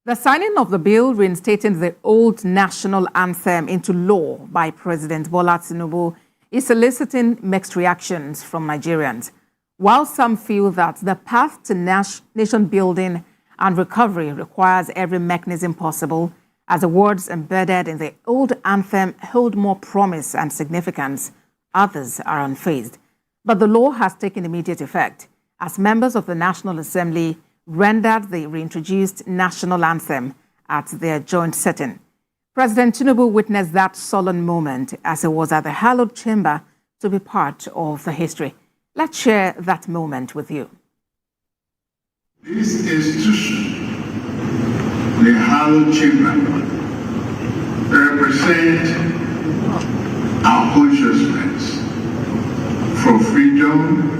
The signing of the bill reinstating the old national anthem into law by President Bola Tinubu is eliciting mixed reactions from Nigerians. While some feel that the path to nation building and recovery requires every mechanism possible, as the words embedded in the old anthem hold more promise and significance, others are unfazed. But the law has taken immediate effect as members of the National Assembly rendered the reintroduced national anthem at their joint setting. President Tinubu witnessed that solemn moment as he was at the hallowed chamber to be part of the history. Let's share that moment with you. This institution, the hallowed chamber, represents our consciousness for freedom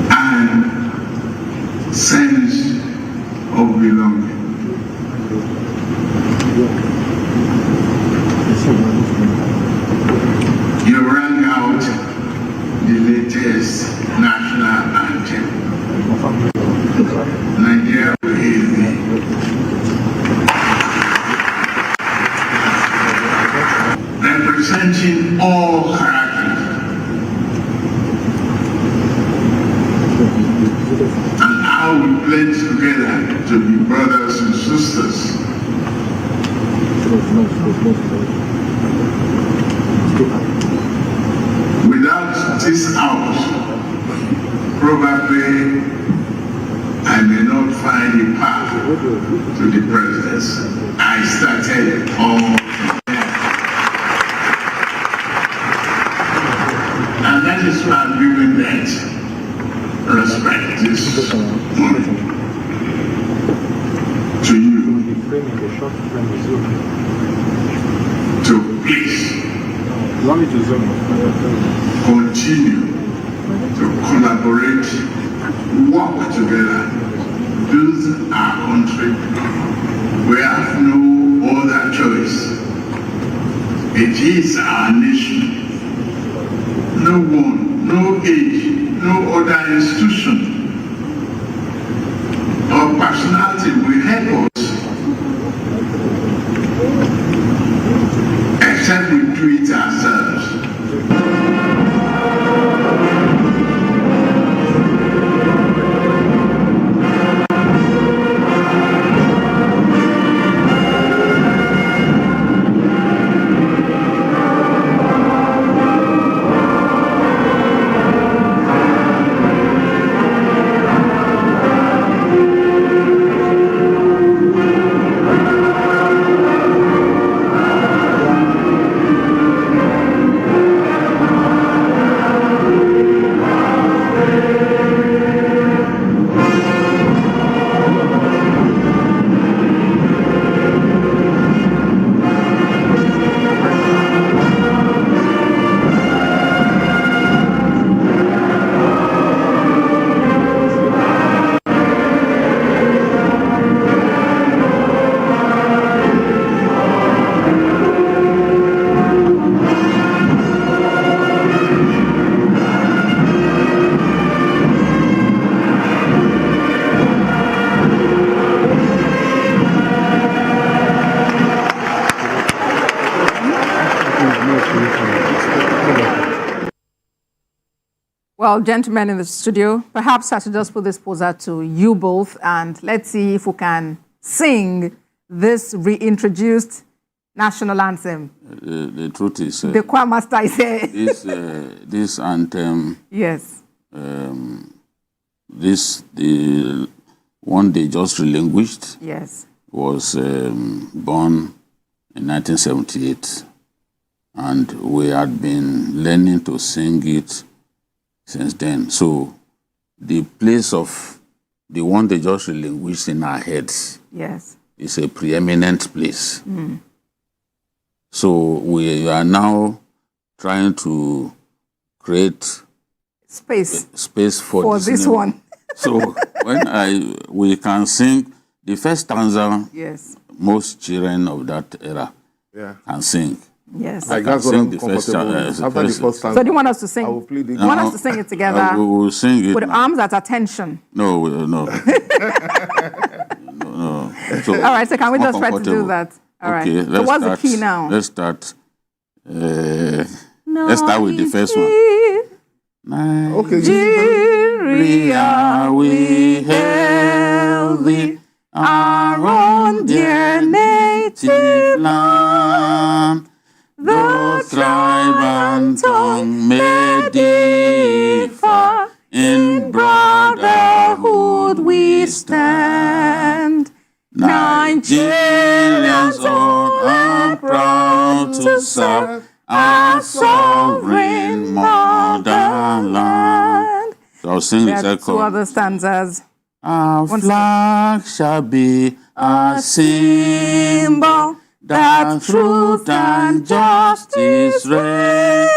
and sense of belonging. You rang out the latest national anthem. Nigeria will hail thee. Representing all characters and how we blend together to be brothers and sisters. Without this house, probably I may not find a path to the presidency. I started all and that is why I'm giving that respect this morning to you to please continue to collaborate, work together, build our country. We have no other choice. It is our nation. No one, no age, no other institution or personality will help us except we do it ourselves. Well, gentlemen in the studio, perhaps I should just put this poser to you both and let's see if we can sing this reintroduced national anthem. The truth is, the choir master is here. this anthem, yes, the one they just relinquished, yes, was born in 1978, and we had been learning to sing it since then. So the place of the one they just relinquished in our heads, yes, is a preeminent place. So we are now trying to create space for this one. So when we can sing the first stanza, yes, most children of that era can sing. Yes. Like that's what I'm comfortable with. After the first time. So do you want us to sing? I will play the You want us to sing it together? We will sing it with now. arms at attention. No. No. So, all right, so can we more just try to do that? All right. Okay, So what's the key now? Let's start. Let's start with the first one. Nigeria, we hail thee, our own dear native land. The tribe and tongue may differ, in brotherhood we stand. Nigerians all are proud to serve our sovereign motherland. So I'll sing the There are second. two other stanzas. Our flag shall be a symbol that truth and justice reign.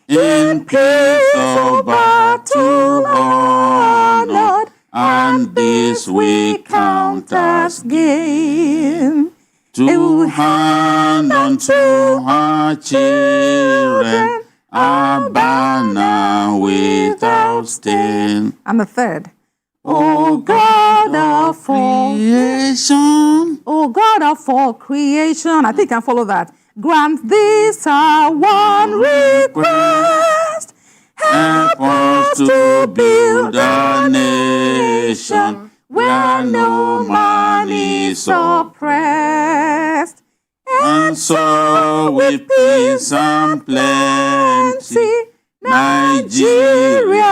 In peace or battle honored, and this we count as gain. To hand unto our children a banner without stain. And the third. O God of creation, O God of all creation. I think I can follow that. Grant this our one request. Help us to build a nation where no man is oppressed. And so with peace and plenty, Nigeria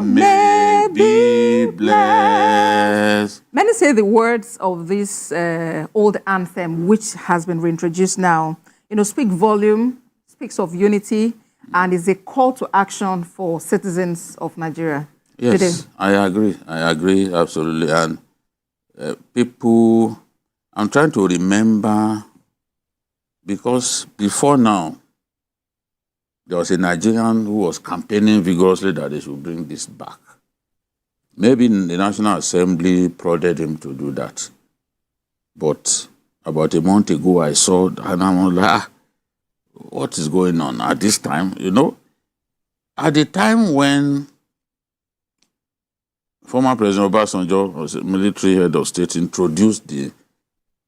may be blessed. Many say the words of this old anthem, which has been reintroduced now, speak volume, speaks of unity, and is a call to action for citizens of Nigeria. Yes, I agree, absolutely. And people, I'm trying to remember, because before now, there was a Nigerian who was campaigning vigorously that they should bring this back. Maybe the National Assembly prodded him to do that. But about a month ago, I saw, and I'm like, what is going on at this time? At the time when former President Obasanjo, was a military head of state, introduced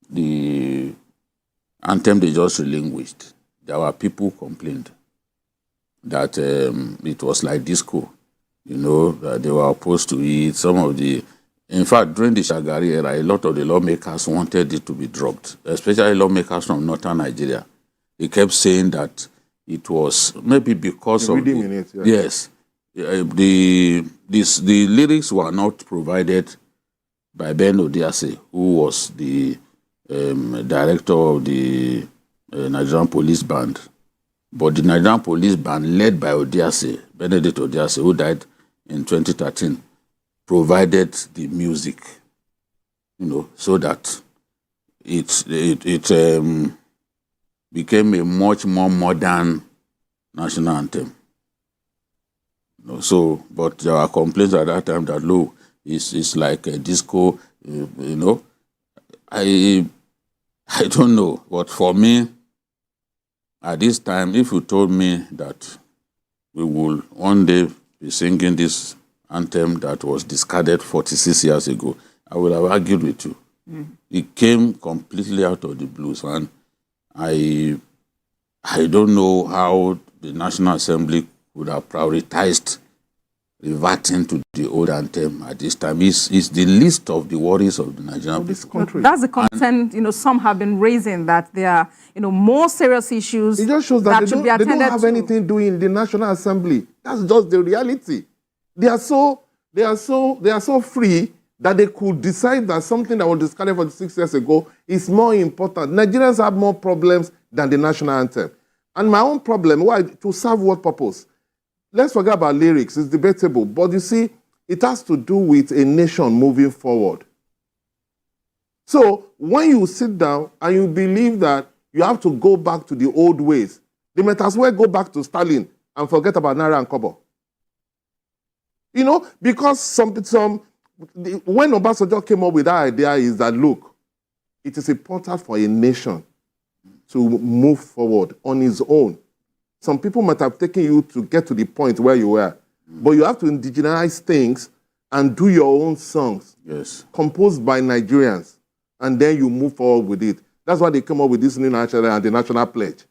the anthem they just relinquished, there were people who complained that it was like disco, that they were opposed to it. In fact, during the Shagari era, a lot of the lawmakers wanted it to be dropped, especially lawmakers from northern Nigeria. They kept saying that it was maybe because of yes, the lyrics were not provided by Ben Odiase, who was the director of the Nigerian Police Band. But the Nigerian Police Band, led by Odiase, Benedict Odiase, who died in 2013, provided the music, so that it became a much more modern national anthem. But there were complaints at that time that, look, it's like a disco, I don't know. But for me, at this time, if you told me that we will one day be singing this anthem that was discarded 46 years ago, I would have argued with you. It came completely out of the blues, and I don't know how the National Assembly would have prioritized reverting to the old anthem at this time. It's the least of the worries of the Nigerian country. That's the content, some have been raising, that there are, more serious issues. It just shows that they don't have anything doing in the National Assembly. That's just the reality. They are so free that they could decide that something that was discarded 46 years ago is more important. Nigerians have more problems than the national anthem. And my own problem, why? To serve what purpose? Let's forget about lyrics. It's debatable. But you see, it has to do with a nation moving forward. So when you sit down and you believe that you have to go back to the old ways, they might as well go back to Stalin and forget about Naira and Kobo. Because when Obasanjo came up with that idea is that, look, it is important for a nation to move forward on his own. Some people might have taken you to get to the point where you were, but you have to indigenize things and do your own songs, composed by Nigerians, and then you move forward with it. That's why they came up with this new national and the national pledge.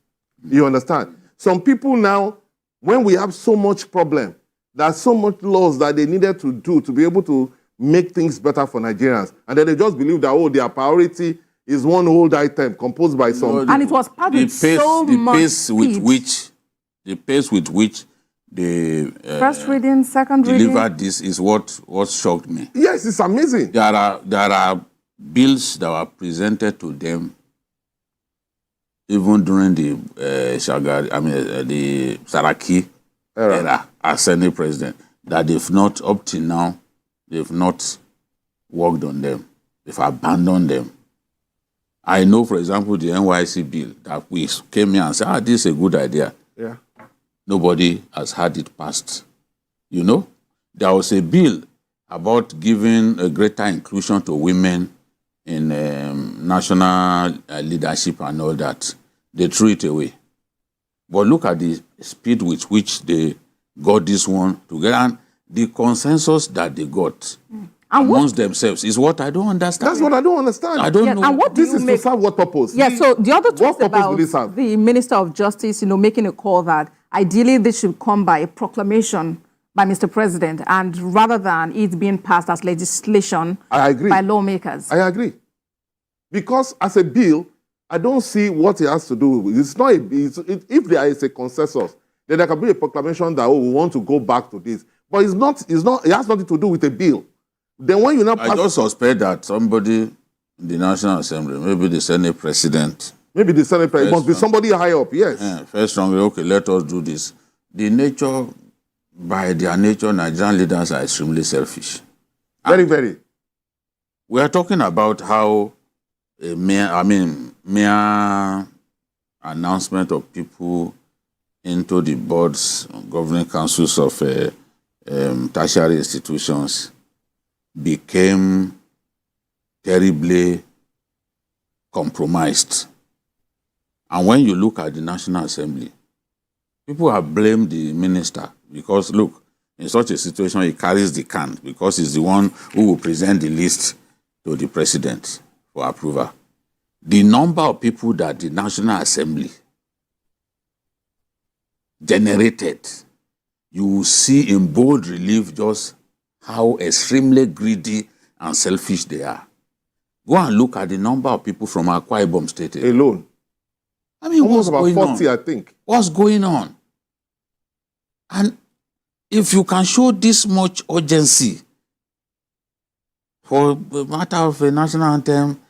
You understand? Some people now, when we have so much problem, there's so much laws that they needed to do to be able to make things better for Nigerians, and then they just believe that, oh, their priority is one old item composed by some. And it was part with so much the pace with which the first reading, second delivered reading. this is what shocked me. Yes, it's amazing. There are bills that were presented to them even during the the Saraki era as Senate president, that they've not, up till now, they've not worked on them. They've abandoned them. I know, for example, the NYC bill that we came here and said, this is a good idea. Yeah. Nobody has had it passed. You know, there was a bill about giving a greater inclusion to women in national leadership and all that. They threw it away. But look at the speed with which they got this one together, and the consensus that they got amongst themselves is what I don't understand. That's what I don't understand. I don't know. And what this is to serve what purpose? Yeah, so the other talks about serve? the Minister of Justice, making a call that ideally this should come by a proclamation by Mr. President, and rather than it being passed as legislation I agree. by lawmakers. I agree. Because as a bill, I don't see what it has to do with. It's not if there is a consensus, then there can be a proclamation that, we want to go back to this. But it has nothing to do with a bill. Then when you now pass, I just suspect that somebody in the National Assembly, maybe the Senate President. Maybe the Senate President must be somebody high up, yes. First strongly, okay, let us do this. By their nature, Nigerian leaders are extremely selfish. Very, very. We are talking about how a mere announcement of people into the boards, governing councils of tertiary institutions became terribly compromised. And when you look at the National Assembly, people have blamed the minister because, look, in such a situation, he carries the can because he's the one who will present the list to the president for approval. The number of people that the National Assembly generated, you will see in bold relief just how extremely greedy and selfish they are. Go and look at the number of people from Akwa Ibom State alone. I mean, almost what's about going 40, on? I think. What's going on? And if you can show this much urgency for the matter of a national anthem,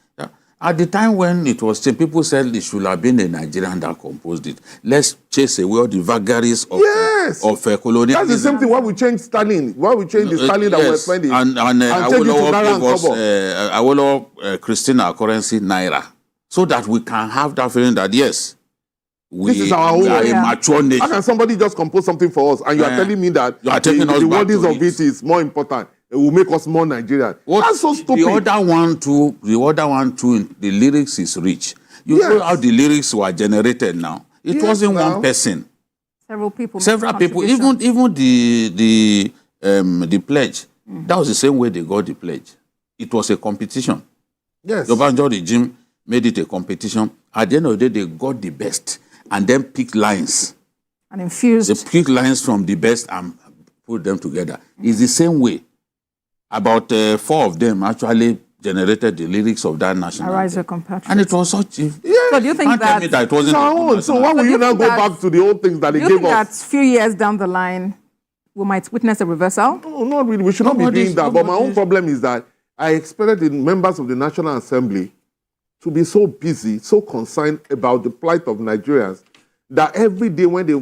at the time when it was changed, people said it should have been a Nigerian that composed it. Let's chase away all the vagaries of colonialism. That's the same thing why we changed Stalin. Why we changed the Stalin that was spending. And Awolowo Christina currency Naira. So that we can have that feeling that, yes, this is our own. We are a mature nation. How can somebody just compose something for us and you are telling me that you are taking us the back wordings to of it is more important? It will make us more Nigerian. That's so stupid. The other one too, the lyrics is rich. You know how the lyrics were generated now. It wasn't one person. Several people. Even the pledge. That was the same way they got the pledge. It was a competition. Yes. The Obasanjo regime made it a competition. At the end of the day, they got the best and then picked lines. And infused. They picked lines from the best and put them together. It's the same way. About 4 of them actually generated the lyrics of that national anthem. And it was such a... So do you think that it wasn't... So why will you now go back to the old things that they gave us? Do you think that a few years down the line, we might witness a reversal? No, not really. We should not be doing that. But my own problem is that I expected the members of the National Assembly to be so busy, so concerned about the plight of Nigerians, that every day when they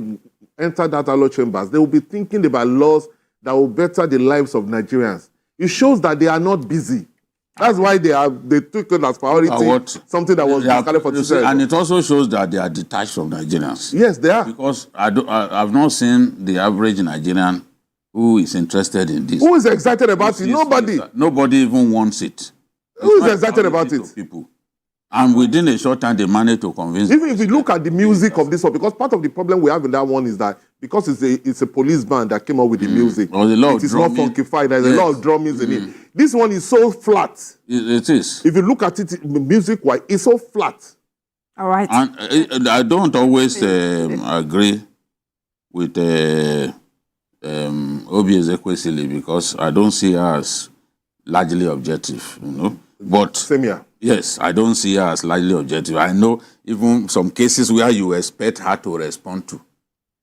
enter that allo chambers, they will be thinking about laws that will better the lives of Nigerians. It shows that they are not busy. That's why they took it as priority, something that was discarded for today. And it also shows that they are detached from Nigerians. Yes, they are. Because I've not seen the average Nigerian who is interested in this. Who is excited about it? Nobody. Nobody even wants it. Who is excited about it? People. And within a short time, they managed to convince. Even if you look at the music of this one, because part of the problem we have in that one is that because it's a police band that came up with the music, it is not funkified. There's a lot of drumming in it. This one is so flat. It is. If you look at it music-wise, it's so flat. All right. And I don't always agree with Obi Ezekwesili because I don't see her as largely objective, you know. But same here. Yes, I don't see her as largely objective. I know even some cases where you expect her to respond to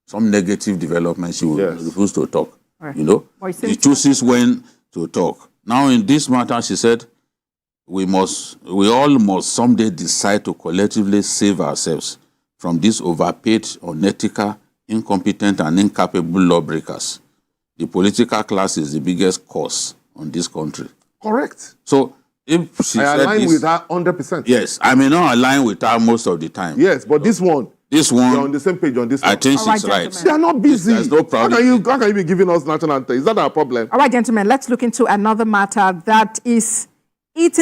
some negative developments, she will refuse to talk. Right. You know, she chooses when to talk. Now, in this matter, she said, we all must someday decide to collectively save ourselves from these overpaid, unethical, incompetent, and incapable lawbreakers. The political class is the biggest cause on this country. Correct. So, if she I said align this, with her 100%. Yes, I may not align with her most of the time. Yes, but this one, you're on the same page on this one. I think she's right. They are not busy. There's no problem. How can you be giving us national anthem? Is that our problem? All right, gentlemen, let's look into another matter that is eating